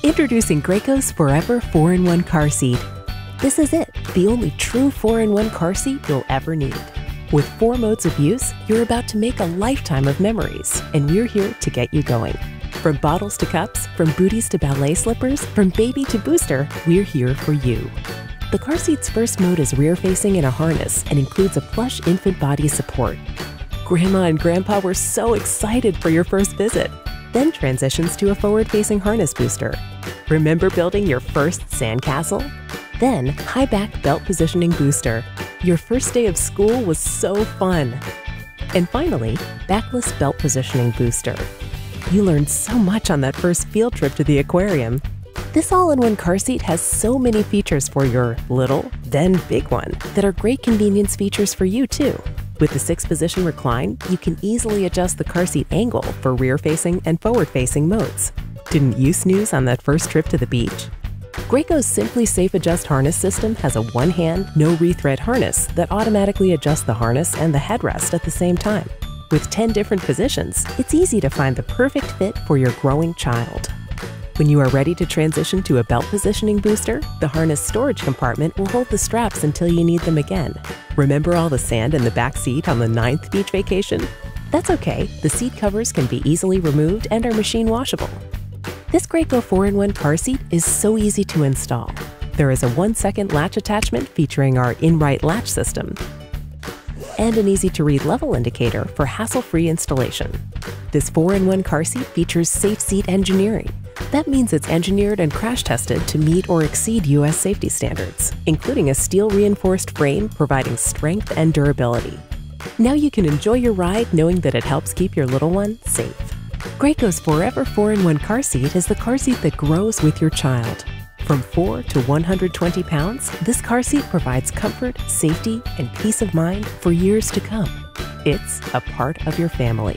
Introducing Graco's Forever 4-in-1 car seat. This is it, the only true 4-in-1 car seat you'll ever need. With 4 modes of use, you're about to make a lifetime of memories, and we're here to get you going. From bottles to cups, from booties to ballet slippers, from baby to booster, we're here for you. The car seat's first mode is rear-facing in a harness and includes a plush infant body support. Grandma and Grandpa were so excited for your first visit. Then transitions to a forward-facing harness booster. Remember building your first sandcastle? Then high back belt positioning booster. Your first day of school was so fun. And finally, backless belt positioning booster. You learned so much on that first field trip to the aquarium. This all-in-one car seat has so many features for your little, then big one that are great convenience features for you too. With the 6-position recline, you can easily adjust the car seat angle for rear-facing and forward-facing modes. Didn't you snooze on that first trip to the beach? Graco's Simply Safe Adjust harness system has a one-hand, no-rethread harness that automatically adjusts the harness and the headrest at the same time. With 10 different positions, it's easy to find the perfect fit for your growing child. When you are ready to transition to a belt positioning booster, the harness storage compartment will hold the straps until you need them again. Remember all the sand in the back seat on the 9th beach vacation? That's okay, the seat covers can be easily removed and are machine washable. This Graco 4-in-1 car seat is so easy to install. There is a 1-second latch attachment featuring our in-right latch system, and an easy-to-read level indicator for hassle-free installation. This 4-in-1 car seat features safe seat engineering. That means it's engineered and crash-tested to meet or exceed U.S. safety standards, including a steel-reinforced frame providing strength and durability. Now you can enjoy your ride knowing that it helps keep your little one safe. Graco's Forever 4-in-1 car seat is the car seat that grows with your child. From 4 to 120 pounds, this car seat provides comfort, safety, and peace of mind for years to come. It's a part of your family.